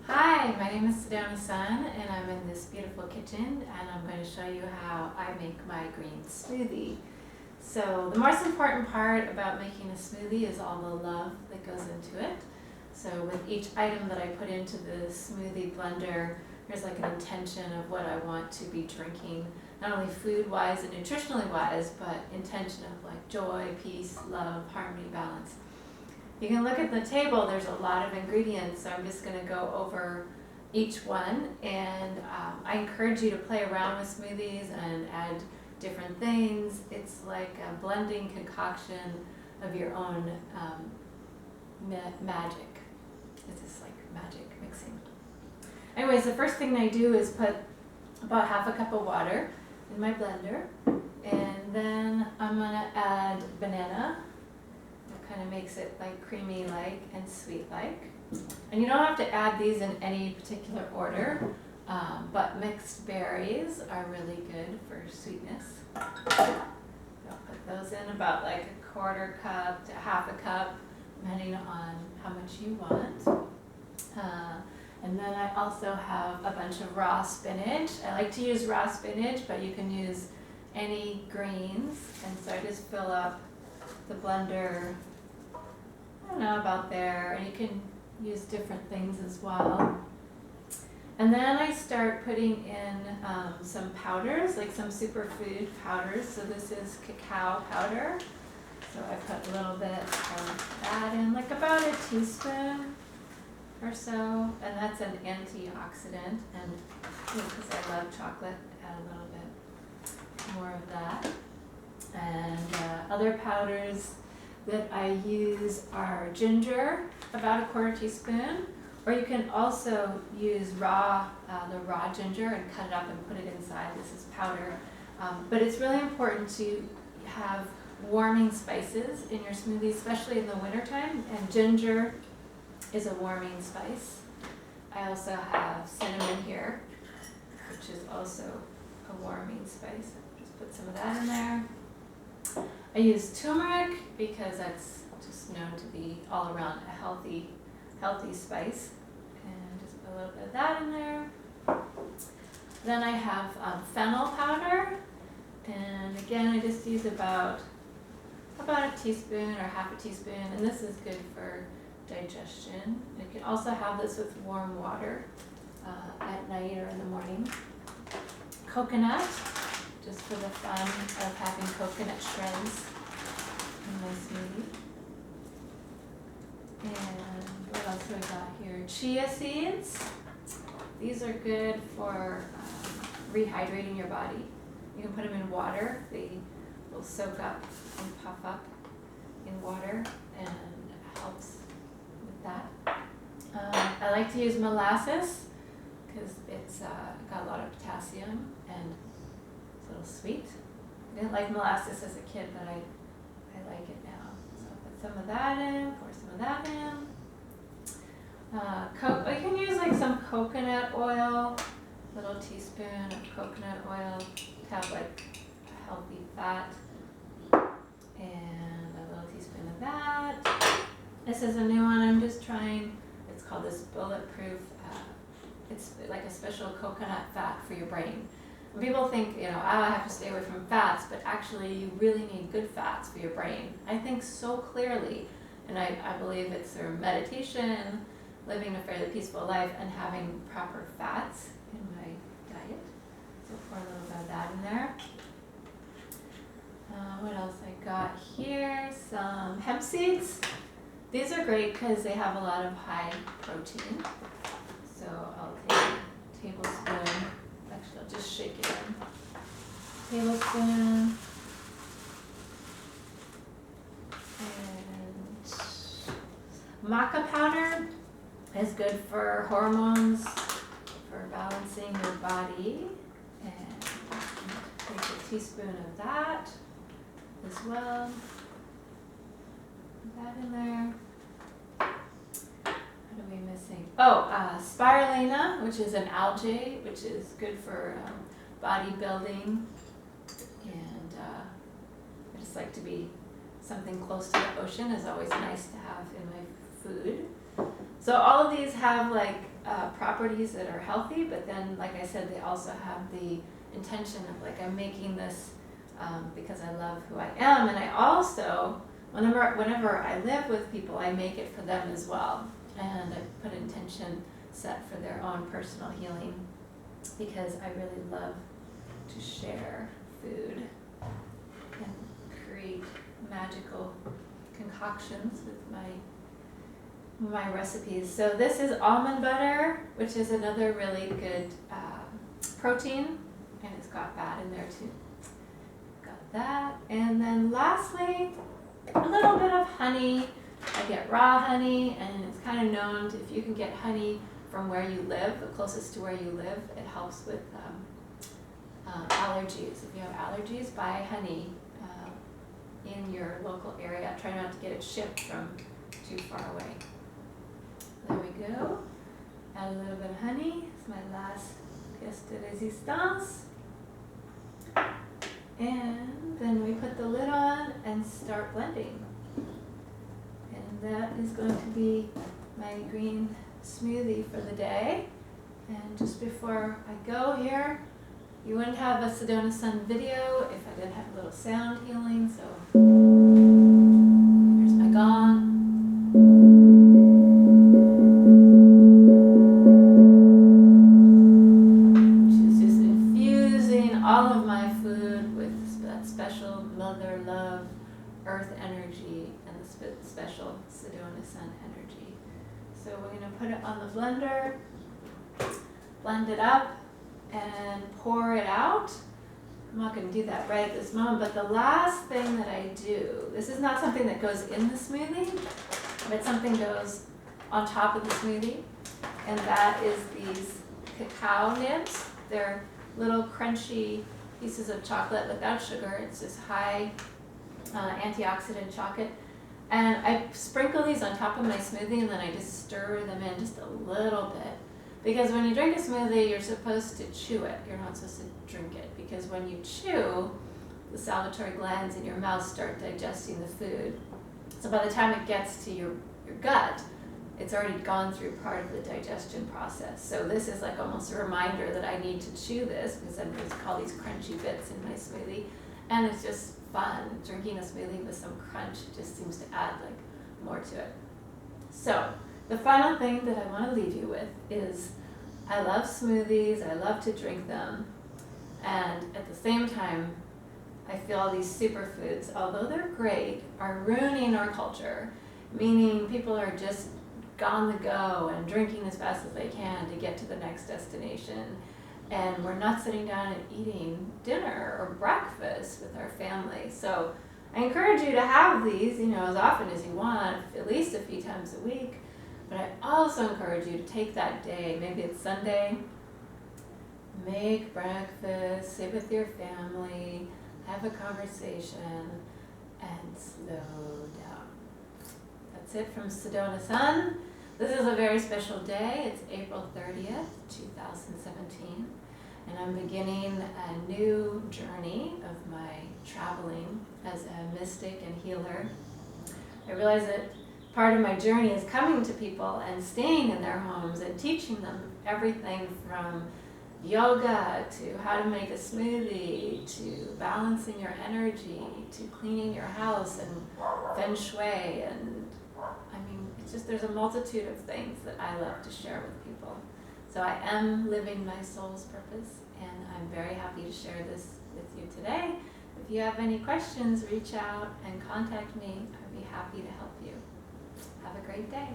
Hi, my name is Sedonah Sunn and I'm in this beautiful kitchen and I'm going to show you how I make my green smoothie. So the most important part about making a smoothie is all the love that goes into it. So with each item that I put into the smoothie blender, there's like an intention of what I want to be drinking, not only food-wise and nutritionally wise, but intention of like joy, peace, love, harmony, balance. You can look at the table, there's a lot of ingredients, so I'm just going to go over each one, and I encourage you to play around with smoothies and add different things. It's like a blending concoction of your own magic. It's just like magic mixing. Anyways, the first thing I do is put about half a cup of water in my blender, and then I'm going to add banana. Kind of makes it like creamy like and sweet like. And you don't have to add these in any particular order, but mixed berries are really good for sweetness. I'll put those in about like a quarter cup to half a cup, depending on how much you want. And then I also have a bunch of raw spinach. I like to use raw spinach, but you can use any greens. And so I just fill up the blender, I don't know, about there, and you can use different things as well. And then I start putting in some powders, like some superfood powders. So this is cacao powder. So I put a little bit of that in, like about a teaspoon or so, and that's an antioxidant. And because I love chocolate, add a little bit more of that. And other powders that I use are ginger, about a quarter teaspoon, or you can also use the raw ginger and cut it up and put it inside. This is powder, but it's really important to have warming spices in your smoothie, especially in the wintertime, and ginger is a warming spice. I also have cinnamon here, which is also a warming spice. Just put some of that in there. I use turmeric because that's just known to be all around a healthy spice, and just put a little bit of that in there. Then I have fennel powder, and again I just use about a teaspoon or half a teaspoon, and this is good for digestion. You can also have this with warm water at night or in the morning. Coconut, just for the fun of having coconut shreds in my smoothie. And what else do I got here? Chia seeds. These are good for rehydrating your body. You can put them in water. They will soak up and puff up in water, and it helps with that. I like to use molasses because it's got a lot of potassium and it's a little sweet. I didn't like molasses as a kid, but I like it now. So I'll put some of that in, pour some of that in. You can use like some coconut oil, a little teaspoon of coconut oil to have like a healthy fat, and a little teaspoon of that. This is a new one I'm just trying. It's called this bulletproof. It's like a special coconut fat for your brain. People think, I have to stay away from fats, but actually you really need good fats for your brain. I think so clearly, and I believe it's through meditation, living a fairly peaceful life, and having proper fats in my diet. So pour a little bit of that in there. What else I got here? Some hemp seeds. These are great because they have a lot of high protein. So I'll take a tablespoon. Actually, I'll just shake it in. Tablespoon. And maca powder is good for hormones, for balancing your body. And take a teaspoon of that as well. Put that in there. What are we missing? Spirulina, which is an algae, which is good for bodybuilding, and I just like to be something close to the ocean is always nice to have in my food. So all of these have like properties that are healthy, but then, like I said, they also have the intention of like, I'm making this because I love who I am, and I also, whenever I live with people, I make it for them as well, and I put intention set for their own personal healing, because I really love to share food and create magical concoctions with my recipes. So this is almond butter, which is another really good protein, and it's got fat in there too. Got that. And then lastly, a little bit of honey. I get raw honey, and it's kind of known if you can get honey from where you live, the closest to where you live, it helps with allergies. If you have allergies, buy honey in your local area. Try not to get it shipped from too far away. There we go. Add a little bit of honey. It's my last pièce de résistance. And then we put the lid on and start blending. And that is going to be my green smoothie for the day. And just before I go here, you wouldn't have a Sedonah Sunn video if I didn't have a little sound healing. So here's my gong. Which is just infusing all of my food with that special mother love, earth energy, and the special Sedonah Sunn energy. So we're going to put it on the blender, blend it up, and pour it out. I'm not going to do that right at this moment, but the last thing that I do, this is not something that goes in the smoothie, but something goes on top of the smoothie, and that is these cacao nibs. They're little crunchy pieces of chocolate without sugar. It's just high antioxidant chocolate. And I sprinkle these on top of my smoothie, and then I just stir them in just a little bit. Because when you drink a smoothie, you're supposed to chew it. You're not supposed to drink it. Because when you chew, the salivatory glands in your mouth start digesting the food. So by the time it gets to your gut, it's already gone through part of the digestion process. So this is like almost a reminder that I need to chew this, because then there's all these crunchy bits in my smoothie. And it's just fun. Drinking a smoothie with some crunch just seems to add like more to it. So the final thing that I want to leave you with is I love smoothies, I love to drink them, and at the same time, I feel all these superfoods, although they're great, are ruining our culture, meaning people are just on the go and drinking as fast as they can to get to the next destination, and we're not sitting down and eating dinner or breakfast with our family. So I encourage you to have these, as often as you want, at least a few times a week. But I also encourage you to take that day, maybe it's Sunday, make breakfast, sit with your family, have a conversation, and slow down. That's it from Sedonah Sunn. This is a very special day. It's April 30th, 2017, and I'm beginning a new journey of my traveling as a mystic and healer. I realize that part of my journey is coming to people and staying in their homes and teaching them everything from yoga to how to make a smoothie to balancing your energy to cleaning your house and feng shui, and it's just there's a multitude of things that I love to share with people. So I am living my soul's purpose, and I'm very happy to share this with you today. If you have any questions, reach out and contact me. I'd be happy to help you. Have a great day.